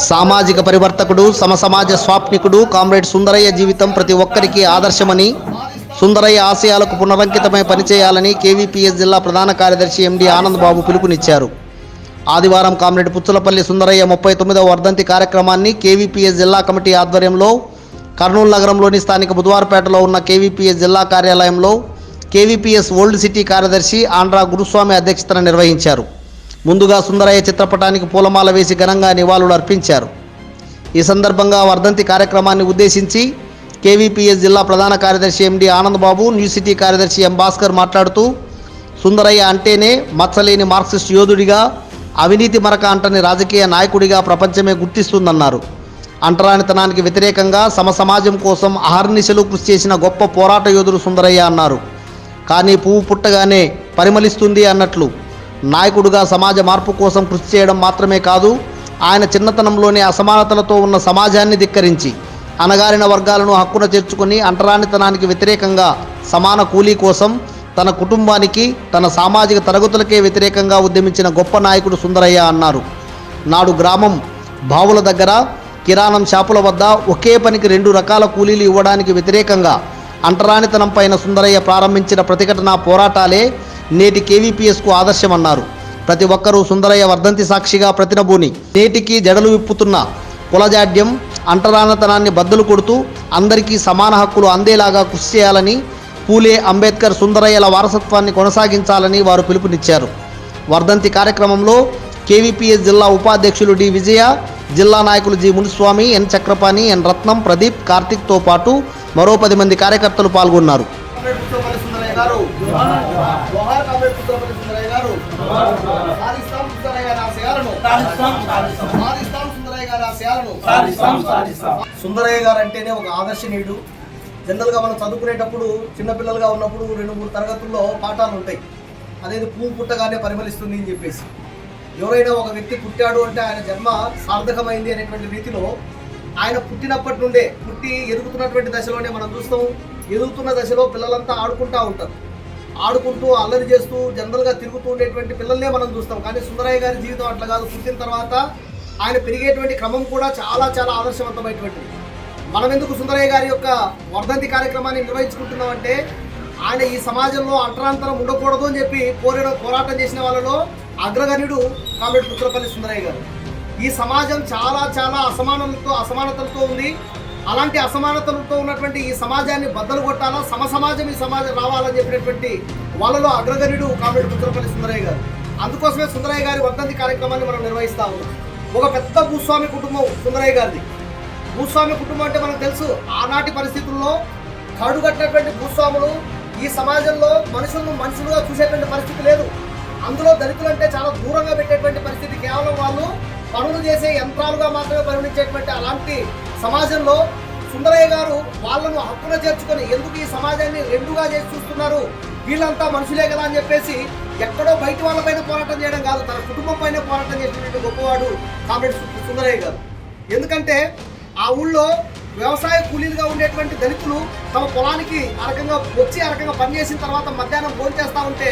సామాజిక పరివర్తకుడు, సమసమాజ స్వాప్నికుడు కామ్రేడ్ సుందరయ్య జీవితం ప్రతి ఒక్కరికి ఆదర్శమని, సుందరయ్య ఆశయాలకు పునరంకితమై పనిచేయాలని కేవీపీఎస్ జిల్లా ప్రధాన కార్యదర్శి ఎండి ఆనంద్ బాబు పిలుపునిచ్చారు. ఆదివారం కామ్రేడ్ పుచ్చలపల్లి సుందరయ్య 39వ వర్ధంతి కార్యక్రమాన్ని కేవీపీఎస్ జిల్లా కమిటీ ఆధ్వర్యంలో కర్నూలు నగరంలోని స్థానిక బుధవారపేటలో ఉన్న కేవీపీఎస్ జిల్లా కార్యాలయంలో కేవీపీఎస్ ఓల్డ్ సిటీ కార్యదర్శి ఆండ్రా గురుస్వామి అధ్యక్షతన నిర్వహించారు. ముందుగా సుందరయ్య చిత్రపటానికి పూలమాల వేసి ఘనంగా నివాళులు అర్పించారు. ఈ సందర్భంగా వర్ధంతి కార్యక్రమాన్ని ఉద్దేశించి కేవీపీఎస్ జిల్లా ప్రధాన కార్యదర్శి ఎండి ఆనంద్ బాబు, న్యూ సిటీ కార్యదర్శి ఎం భాస్కర్ మాట్లాడుతూ, సుందరయ్య అంటేనే మచ్చలేని మార్క్సిస్ట్ యోధుడిగా, అవినీతి మరక అంటని రాజకీయ నాయకుడిగా ప్రపంచమే గుర్తిస్తుందన్నారు. అంటరానితనానికి వ్యతిరేకంగా సమసమాజం కోసం అహర్నిశలు కృషి చేసిన గొప్ప పోరాట యోధుడు సుందరయ్య అన్నారు. కానీ పువ్వు పుట్టగానే పరిమళిస్తుంది అన్నట్లు నాయకుడిగా సమాజ మార్పు కోసం కృషి చేయడం మాత్రమే కాదు, ఆయన చిన్నతనంలోనే అసమానతలతో ఉన్న సమాజాన్ని ధిక్కరించి అణగారిన వర్గాలను హక్కున చేర్చుకుని అంటరానితనానికి వ్యతిరేకంగా సమాన కూలీ కోసం తన కుటుంబానికి, తన సామాజిక తరగతులకే వ్యతిరేకంగా ఉద్యమించిన గొప్ప నాయకుడు సుందరయ్య అన్నారు. నాడు గ్రామం బావుల దగ్గర కిరాణం షాపుల వద్ద ఒకే పనికి 2 రకాల కూలీలు ఇవ్వడానికి వ్యతిరేకంగా అంటరానితనం పైన సుందరయ్య ప్రారంభించిన ప్రతిఘటన పోరాటాలే నేటి కేవీపీఎస్కు ఆదర్శమన్నారు. ప్రతి ఒక్కరూ సుందరయ్య వర్ధంతి సాక్షిగా ప్రతినబూని నేటికి జడలు విప్పుతున్న కులజాడ్యం, అంటరానితనాన్ని బద్దలు కొడుతూ అందరికీ సమాన హక్కులు అందేలాగా కృషి చేయాలని, పూలే, అంబేద్కర్, సుందరయ్యల వారసత్వాన్ని కొనసాగించాలని వారు పిలుపునిచ్చారు. వర్ధంతి కార్యక్రమంలో కేవీపీఎస్ జిల్లా ఉపాధ్యక్షులు డి విజయ, జిల్లా నాయకులు జి మునిస్వామి, ఎన్ చక్రపాణి, ఎన్ రత్నం, ప్రదీప్, కార్తిక్తో పాటు మరో 10 మంది కార్యకర్తలు పాల్గొన్నారు. సుందరయ్య గారు అంటేనే ఒక ఆదర్శనీయుడు. జనరల్గా మనం చదువుకునేటప్పుడు చిన్నపిల్లలుగా ఉన్నప్పుడు 2-3 తరగతుల్లో పాఠాలు ఉంటాయి. అనేది పువ్వు పుట్టగానే పరిమళిస్తుంది అని చెప్పేసి, ఎవరైనా ఒక వ్యక్తి పుట్టాడు అంటే ఆయన జన్మ సార్థకమైంది అనేటువంటి రీతిలో ఆయన పుట్టినప్పటి నుండే, పుట్టి ఎదుగుతున్నటువంటి దశలోనే మనం చూస్తాం. ఎదుగుతున్న దశలో పిల్లలంతా ఆడుకుంటూ ఉంటారు. ఆడుకుంటూ అల్లరి చేస్తూ జనరల్గా తిరుగుతూ ఉండేటువంటి పిల్లల్నే మనం చూస్తాం. కానీ సుందరయ్య గారి జీవితం అట్లా కాదు. పుట్టిన తర్వాత ఆయన పెరిగేటువంటి క్రమం కూడా చాలా చాలా ఆదర్శవంతమైనటువంటిది. మనం ఎందుకు సుందరయ్య గారి యొక్క వర్ధంతి కార్యక్రమాన్ని నిర్వహించుకుంటున్నామంటే, ఆయన ఈ సమాజంలో అంటరాంతరం ఉండకూడదు అని చెప్పి పోరాటం చేసిన వాళ్ళలో అగ్రగణ్యుడు కామ్రేడ్ పుచ్చలపల్లి సుందరయ్య గారు. ఈ సమాజం చాలా చాలా అసమానతలతో ఉంది. అలాంటి అసమానతలతో ఉన్నటువంటి ఈ సమాజాన్ని బద్దలు కొట్టాలా, సమసమాజం ఈ సమాజం రావాలని చెప్పినటువంటి వాళ్ళలో అగ్రగణ్యుడు కామ్రేడ్ పుచ్చలపల్లి సుందరయ్య గారు. అందుకోసమే సుందరయ్య గారి వర్ధంతి కార్యక్రమాన్ని మనం నిర్వహిస్తా ఉన్నాం. ఒక పెద్ద భూస్వామి కుటుంబం సుందరయ్య గారిది. భూస్వామి కుటుంబం అంటే మనకు తెలుసు, ఆనాటి పరిస్థితుల్లో కడుగట్టినటువంటి భూస్వాములు ఈ సమాజంలో మనుషులుగా చూసేటువంటి పరిస్థితి లేదు. అందులో దళితులు అంటే చాలా దూరంగా పెట్టేటువంటి పరిస్థితి. కేవలం వాళ్ళు పనులు చేసే యంత్రాలుగా మాత్రమే పరిగణించేటువంటి అలాంటి సమాజంలో సుందరయ్య గారు వాళ్ళను హక్కున చేర్చుకొని, ఎందుకు ఈ సమాజాన్ని 2గా చేసి చూస్తున్నారు, వీళ్ళంతా మనుషులే కదా అని చెప్పేసి ఎక్కడో బయట వాళ్ళపైన పోరాటం చేయడం కాదు, తన కుటుంబం పైన పోరాటం చేసినటువంటి గొప్పవాడు కామ్రేడ్ సుందరయ్య గారు. ఎందుకంటే ఆ ఊళ్ళో వ్యవసాయ కూలీలుగా ఉండేటువంటి దళితులు తమ పొలానికి ఆ రకంగా పనిచేసిన తర్వాత మధ్యాహ్నం భోజనం చేస్తూ ఉంటే,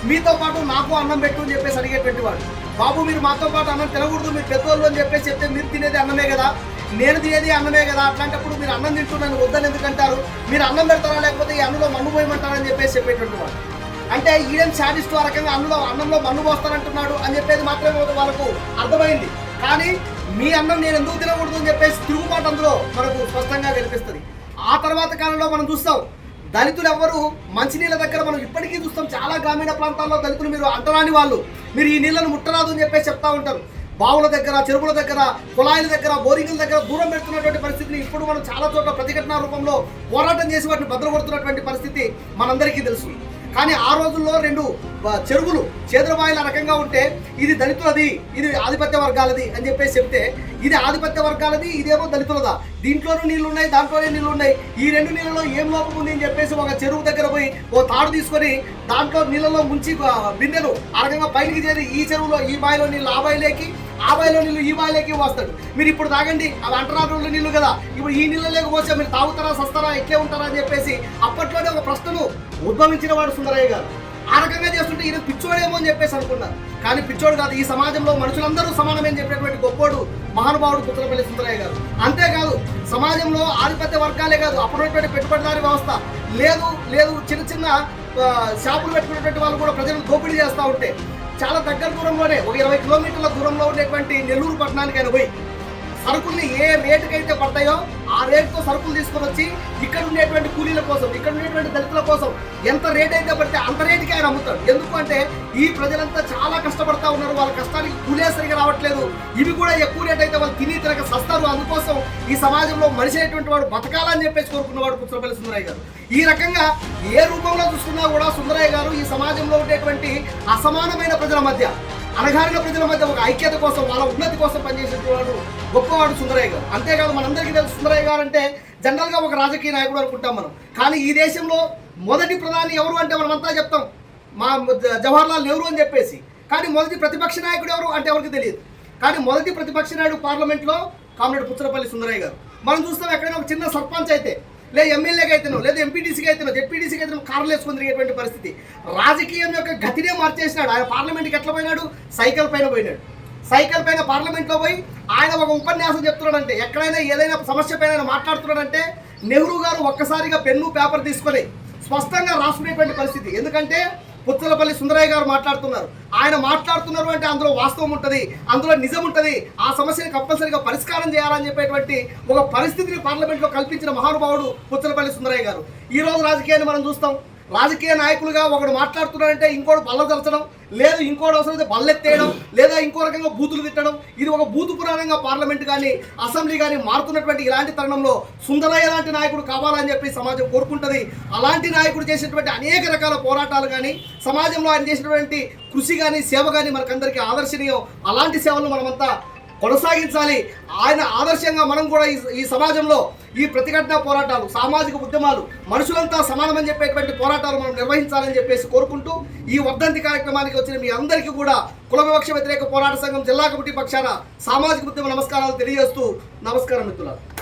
మీతో పాటు నాకు అన్నం పెట్టు అని చెప్పేసి అడిగేటువంటి వాడు. బాబు, మీరు మాతో పాటు అన్నం తినకూడదు, మీరు పెద్దోళ్ళు అని చెప్పేసి చెప్తే, మీరు తినేది అన్నమే కదా, నేను తినేది అన్నమే కదా, అట్లాంటప్పుడు మీరు అన్నం తింటున్నాను వద్దని ఎందుకంటారు, మీరు అన్నం పెడతారా లేకపోతే ఈ అన్నంలో మన్ను పోయమంటారని చెప్పేసి చెప్పేటువంటి వాడు. అంటే ఈడేం శాడిస్తూ ఆ రకంగా అన్నంలో మన్ను పోస్తానంటున్నాడు అని చెప్పేది మాత్రమే వాళ్ళకు అర్థమైంది. కానీ మీ అన్నం నేను ఎందుకు తినకూడదు అని చెప్పేసి తిరుగుబాటు అందులో మనకు స్పష్టంగా కనిపిస్తుంది. ఆ తర్వాత కాలంలో మనం చూస్తాం, దళితులు ఎవ్వరు మంచినీళ్ళ దగ్గర మనం ఇప్పటికీ చూస్తాం. చాలా గ్రామీణ ప్రాంతాల్లో దళితులు మీరు అంటరాని వాళ్ళు, మీరు ఈ నీళ్ళను ముట్టరాదు అని చెప్పేసి చెప్తా ఉంటారు. బావుల దగ్గర, చెరువుల దగ్గర, కుళాయిల దగ్గర, బోరింగుల దగ్గర దూరం పెడుతున్నటువంటి పరిస్థితిని ఇప్పుడు మనం చాలా చోట్ల ప్రతిఘటన రూపంలో పోరాటం చేసి వాటిని బద్దలు కొడుతున్నటువంటి పరిస్థితి మనందరికీ తెలుసు. కానీ ఆ రోజుల్లో 2 చెరువులు చేదురబాయిల రకంగా ఉంటే, ఇది దళితులది, ఇది ఆధిపత్య వర్గాలది అని చెప్పేసి చెప్తే, ఇది ఆధిపత్య వర్గాలది, ఇదేమో దళితులదా, దీంట్లోనూ నీళ్లు ఉన్నాయి, దాంట్లోనే నీళ్లు ఉన్నాయి, ఈ 2 నీళ్ళలో ఏం లోపం ఉంది అని చెప్పేసి ఒక చెరువు దగ్గర పోయి ఓ తాడు తీసుకొని దాంట్లో నీళ్ళలో ముంచి బిందెను ఆ రకంగా పైకి చేరి, ఈ చెరువులో ఈ బావిలో నీళ్ళు ఆ బావిలోకి, ఆ బావిలో నీళ్ళు ఈ బావిలోకి వస్తాడు. మీరు ఇప్పుడు తాగండి, అవి అంటరాని నీళ్లు కదా, ఇప్పుడు ఈ నీళ్ళు లేకపోతే మీరు తాగుతారా, సస్తారా, ఎక్కే ఉంటారా అని చెప్పేసి అప్పట్లోనే ఒక ప్రశ్నను ఉద్భవించిన వాడు సుందరయ్య గారు. ఆ రకంగా చేస్తుంటే ఈయన పిచ్చోడేమో అని చెప్పేసి అనుకున్నారు. కానీ పిచ్చోడు కాదు, ఈ సమాజంలో మనుషులందరూ సమానమని చెప్పినటువంటి గొప్పోడు మహానుభావుడు పుచ్చలపల్లి సుందరయ్య గారు. అంతేకాదు సమాజంలో ఆధిపత్య వర్గాలే కాదు, అప్పుడున్నటువంటి పెట్టుబడిదారీ వ్యవస్థ లేదు చిన్న చిన్న షాపులు పెట్టుకున్నటువంటి వాళ్ళు కూడా ప్రజలను దోపిడీ చేస్తూ ఉంటే చాలా దగ్గర దూరంలోనే ఒక 20 కిలోమీటర్ల దూరంలో ఉండేటువంటి నెల్లూరు పట్టణానికి ఆయన పోయి సరుకుల్ని ఏ రేటుకైతే పడతాయో ఆ రేటుతో సరుకులు తీసుకొని వచ్చి ఇక్కడ ఉండేటువంటి కూలీల కోసం, ఇక్కడ ఉండేటువంటి దళితుల కోసం ఎంత రేట్ అయితే పడితే అంత రేటుకి ఆయన అమ్ముతాడు. ఎందుకు అంటే ఈ ప్రజలంతా చాలా కష్టపడతా ఉన్నారు, వాళ్ళ కష్టానికి కూలే సరిగా రావట్లేదు, ఇవి కూడా ఎక్కువ రేట్ అయితే వాళ్ళు తిని తినక సస్తారు. అందుకోసం ఈ సమాజంలో మనిషి అయినటువంటి వాడు బతకాలని చెప్పేసి కోరుకున్నవాడు పుచ్చలపల్లి సుందరయ్య గారు. ఈ రకంగా ఏ రూపంలో చూసుకున్నా కూడా సుందరయ్య గారు ఈ సమాజంలో ఉండేటువంటి అసమానమైన ప్రజల మధ్య, అణగారిన ప్రజల మధ్య ఒక ఐక్యత కోసం, వాళ్ళ ఉన్నతి కోసం పనిచేసేటువంటి గొప్పవాడు సుందరయ్య గారు. అంతేకాదు మనందరికీ తెలుసు సుందరయ్య గారు అంటే జనరల్గా ఒక రాజకీయ నాయకుడు అనుకుంటాం మనం. కానీ ఈ దేశంలో మొదటి ప్రధాని ఎవరు అంటే మనమంతా చెప్తాం మా జవహర్లాల్ నెహ్రూ అని చెప్పేసి. కానీ మొదటి ప్రతిపక్ష నాయకుడు ఎవరు అంటే ఎవరికి తెలియదు. కానీ మొదటి ప్రతిపక్ష నాయకుడు పార్లమెంట్లో కామ్రేడ్ పుచ్చలపల్లి సుందరయ్య గారు. మనం చూస్తాం ఎక్కడైనా ఒక చిన్న సర్పంచ్ అయితే, లేదా ఎమ్మెల్యేగా అయితేనో, లేదా ఎంపీటీసీకి అయితేనో, జెడ్పీటీసీకి అయితేనో కార్లు వేసుకొని తిరిగేటువంటి పరిస్థితి. రాజకీయం యొక్క గతినే మార్చేసినాడు. ఆయన పార్లమెంట్కి ఎట్లా పోయినాడు? సైకిల్ పైన పోయినాడు. సైకిల్ పైన పార్లమెంట్లో పోయి ఆయన ఒక ఉపన్యాసం చెప్తున్నాడంటే, ఎక్కడైనా ఏదైనా సమస్య పైన మాట్లాడుతున్నాడంటే నెహ్రూ గారు ఒక్కసారిగా పెన్ను పేపర్ తీసుకొని స్పష్టంగా రాసుకునేటువంటి పరిస్థితి. ఎందుకంటే పుచ్చలపల్లి సుందరయ్య గారు మాట్లాడుతున్నారు, ఆయన మాట్లాడుతున్నారు అంటే అందులో వాస్తవం ఉంటుంది, అందులో నిజం ఉంటుంది, ఆ సమస్యని కంపల్సరీగా పరిష్కారం చేయాలని చెప్పేటువంటి ఒక పరిస్థితిని పార్లమెంట్లో కల్పించిన మహానుభావుడు పుచ్చలపల్లి సుందరయ్య గారు. ఈ రోజు రాజకీయాన్ని మనం చూస్తాం. రాజకీయ నాయకులుగా ఒకడు మాట్లాడుతున్నాడంటే ఇంకోటి బల్ల తలచడం, లేదు ఇంకోటి అవసరమైతే బల్లెత్తేయడం, లేదా ఇంకో రకంగా బూతులు తిట్టడం, ఇది ఒక బూతు పురాణంగా పార్లమెంట్ కానీ అసెంబ్లీ కానీ మారుతున్నటువంటి ఇలాంటి తరుణంలో సుందరయ్య లాంటి నాయకుడు కావాలని చెప్పి సమాజం కోరుకుంటుంది. అలాంటి నాయకుడు చేసినటువంటి అనేక రకాల పోరాటాలు కానీ, సమాజంలో ఆయన చేసినటువంటి కృషి కానీ, సేవ కానీ మనకందరికీ ఆదర్శనీయం. అలాంటి సేవలను మనమంతా కొనసాగించాలి. ఆయన ఆదర్శంగా మనం కూడా ఈ సమాజంలో ఈ ప్రతిఘటన పోరాటాలు, సామాజిక ఉద్యమాలు, మనుషులంతా సమానమని చెప్పేటువంటి పోరాటాలు మనం నిర్వహించాలని చెప్పేసి కోరుకుంటూ ఈ వర్ధంతి కార్యక్రమానికి వచ్చిన మీ అందరికీ కూడా కుల వివక్ష వ్యతిరేక పోరాట సంఘం జిల్లా కమిటీ పక్షాన సామాజిక ఉద్యమ నమస్కారాలు తెలియజేస్తూ నమస్కారం మిత్రులారా.